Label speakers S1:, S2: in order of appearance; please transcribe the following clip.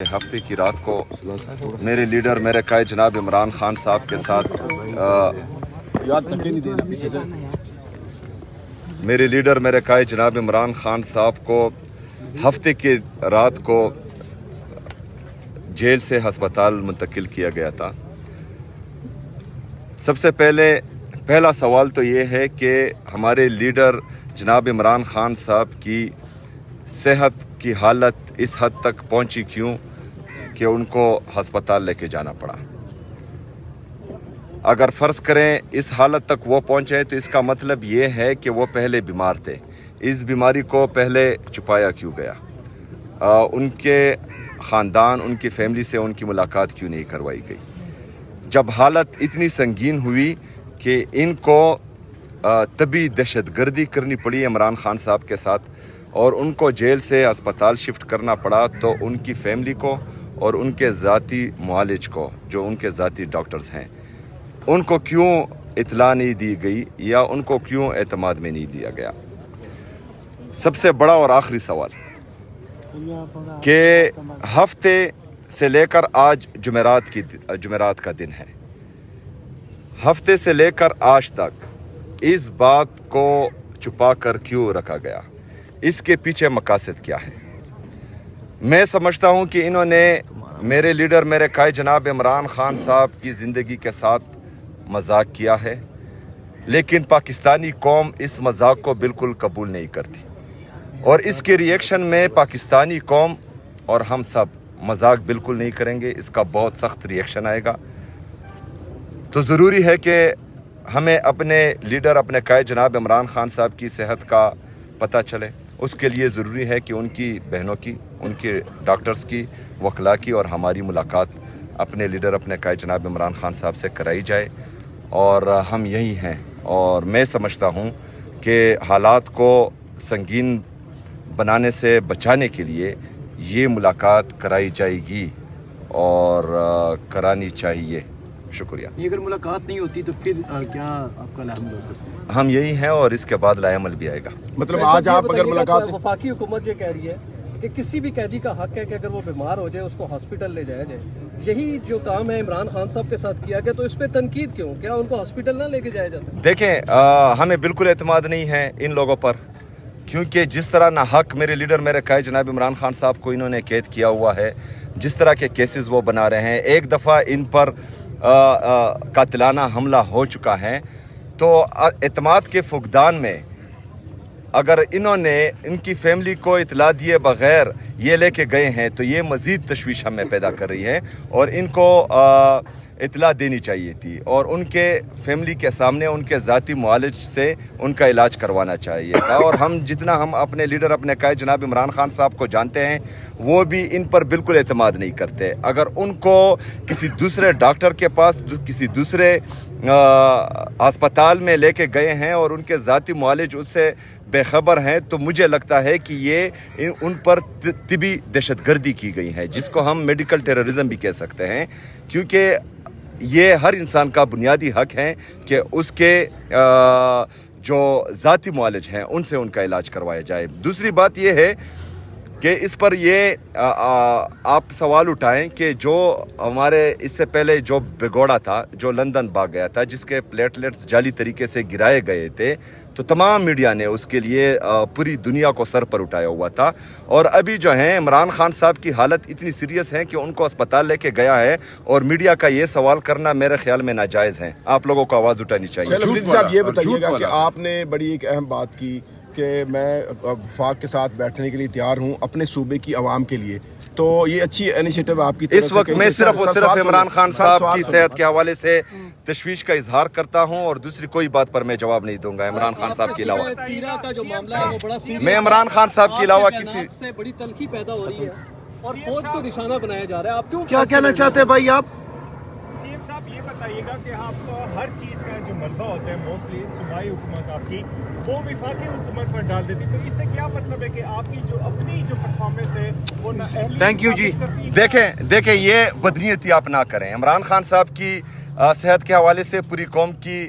S1: ہفتے کی رات کو میرے لیڈر میرے قائد جناب عمران خان صاحب کے ساتھ میرے لیڈر میرے قائد جناب عمران خان صاحب کو ہفتے کی رات کو جیل سے ہسپتال منتقل کیا گیا تھا۔ سب سے پہلا سوال تو یہ ہے کہ ہمارے لیڈر جناب عمران خان صاحب کی صحت کی حالت اس حد تک پہنچی کیوں کہ ان کو ہسپتال لے کے جانا پڑا۔ اگر فرض کریں اس حالت تک وہ پہنچے تو اس کا مطلب یہ ہے کہ وہ پہلے بیمار تھے۔ اس بیماری کو پہلے چھپایا کیوں گیا؟ ان کے خاندان، ان کی فیملی سے ان کی ملاقات کیوں نہیں کروائی گئی؟ جب حالت اتنی سنگین ہوئی کہ ان کو طبی دہشت گردی کرنی پڑی عمران خان صاحب کے ساتھ اور ان کو جیل سے ہسپتال شفٹ کرنا پڑا، تو ان کی فیملی کو اور ان کے ذاتی معالج کو، جو ان کے ذاتی ڈاکٹرز ہیں، ان کو کیوں اطلاع نہیں دی گئی یا ان کو کیوں اعتماد میں نہیں لیا گیا؟ سب سے بڑا اور آخری سوال کہ ہفتے سے لے کر آج جمعرات کا دن ہے، ہفتے سے لے کر آج تک اس بات کو چھپا کر کیوں رکھا گیا؟ اس کے پیچھے مقاصد کیا ہے؟ میں سمجھتا ہوں کہ انہوں نے میرے لیڈر میرے قائد جناب عمران خان صاحب کی زندگی کے ساتھ مذاق کیا ہے، لیکن پاکستانی قوم اس مذاق کو بالکل قبول نہیں کرتی، اور اس کے ریئیکشن میں پاکستانی قوم اور ہم سب مذاق بالکل نہیں کریں گے۔ اس کا بہت سخت ریئیکشن آئے گا۔ تو ضروری ہے کہ ہمیں اپنے لیڈر اپنے قائد جناب عمران خان صاحب کی صحت کا پتہ چلے۔ اس کے لیے ضروری ہے کہ ان کی بہنوں کی، ان کے ڈاکٹرز کی، وکلاء کی اور ہماری ملاقات اپنے لیڈر اپنے قائد جناب عمران خان صاحب سے کرائی جائے، اور ہم یہی ہیں۔ اور میں سمجھتا ہوں کہ حالات کو سنگین بنانے سے بچانے کے لیے یہ ملاقات کرائی جائے گی اور کرانی چاہیے۔ شکریہ۔
S2: یہ اگر ملاقات نہیں ہوتی تو پھر کیا آپ کا لائحہ ہو سکتا ہے؟
S1: ہم یہی ہیں اور اس کے بعد لائحہ عمل بھی آئے گا۔
S3: مطلب آج آپ اگر ملاقات،
S2: وفاقی حکومت یہ کہہ رہی ہے کہ کسی بھی قیدی کا حق ہے کہ اگر وہ بیمار ہو جائے اس کو ہاسپٹل لے جایا جائے، یہی جو کام ہے عمران خان صاحب کے ساتھ کیا گیا، تو اس پہ تنقید کیوں؟ کیا ان کو ہاسپٹل نہ لے کے جایا جاتا؟
S1: دیکھیں، ہمیں بالکل اعتماد نہیں ہے ان لوگوں پر، کیونکہ جس طرح نہ حق میرے لیڈر میرے قائد جناب عمران خان صاحب کو انہوں نے قید کیا ہوا ہے، جس طرح کے کیسز وہ بنا رہے ہیں، ایک دفعہ ان پر قاتلانہ حملہ ہو چکا ہے، تو اعتماد کے فقدان میں اگر انہوں نے ان کی فیملی کو اطلاع دیے بغیر یہ لے کے گئے ہیں تو یہ مزید تشویش ہمیں پیدا کر رہی ہے، اور ان کو اطلاع دینی چاہیے تھی اور ان کے فیملی کے سامنے ان کے ذاتی معالج سے ان کا علاج کروانا چاہیے تھا۔ اور جتنا ہم اپنے لیڈر اپنے قائد جناب عمران خان صاحب کو جانتے ہیں، وہ بھی ان پر بالکل اعتماد نہیں کرتے۔ اگر ان کو کسی دوسرے ڈاکٹر کے پاس، کسی دوسرے ہسپتال میں لے کے گئے ہیں اور ان کے ذاتی معالج اس سے بے خبر ہیں، تو مجھے لگتا ہے کہ یہ ان پر طبی دہشت گردی کی گئی ہے، جس کو ہم میڈیکل ٹیررزم بھی کہہ سکتے ہیں، کیونکہ یہ ہر انسان کا بنیادی حق ہے کہ اس کے جو ذاتی معالج ہیں ان سے ان کا علاج کروایا جائے۔ دوسری بات یہ ہے کہ اس پر یہ آپ سوال اٹھائیں کہ جو ہمارے اس سے پہلے جو بگوڑا تھا، جو لندن بھاگ گیا تھا، جس کے پلیٹلیٹس جعلی طریقے سے گرائے گئے تھے، تو تمام میڈیا نے اس کے لیے پوری دنیا کو سر پر اٹھایا ہوا تھا، اور ابھی جو ہیں عمران خان صاحب کی حالت اتنی سیریس ہے کہ ان کو اسپتال لے کے گیا ہے، اور میڈیا کا یہ سوال کرنا میرے خیال میں ناجائز ہے۔ آپ لوگوں کو آواز اٹھانی چاہیے۔
S3: صاحب یہ بتائیے گا کہ آپ نے بڑی ایک اہم بات کی کہ میں وفاق کے ساتھ بیٹھنے کے لیے تیار ہوں اپنے صوبے کی عوام کے لیے، تو یہ اچھی انیشیٹو آپ کی طرف سے۔
S1: اس وقت میں صرف عمران خان صاحب کی صحت کے حوالے سے تشویش کا اظہار کرتا ہوں، اور دوسری کوئی بات پر میں جواب نہیں دوں گا عمران خان صاحب کے علاوہ۔ میں عمران خان صاحب کے علاوہ کسی
S2: سے بڑی تلخی پیدا ہو رہی ہے اور فوج کو نشانہ بنایا جا رہا ہے، آپ
S3: کیا کہنا چاہتے ہیں بھائی آپ؟
S4: سیم صاحب یہ بتائیے گا کہ آپ ہر چیز کا جو ملبہ ہوتا ہے موسٹلی صوبائی حکومت آپ کی، وہ وفاقی حکومت پر ڈال دیتی، تو اس سے کیا مطلب ہے کہ آپ کی جو اپنی جو پرفارمنس ہے وہ
S3: تھینک یو جی۔
S1: دیکھیں یہ بدنیتی آپ نہ کریں۔ عمران خان صاحب کی صحت کے حوالے سے پوری قوم کی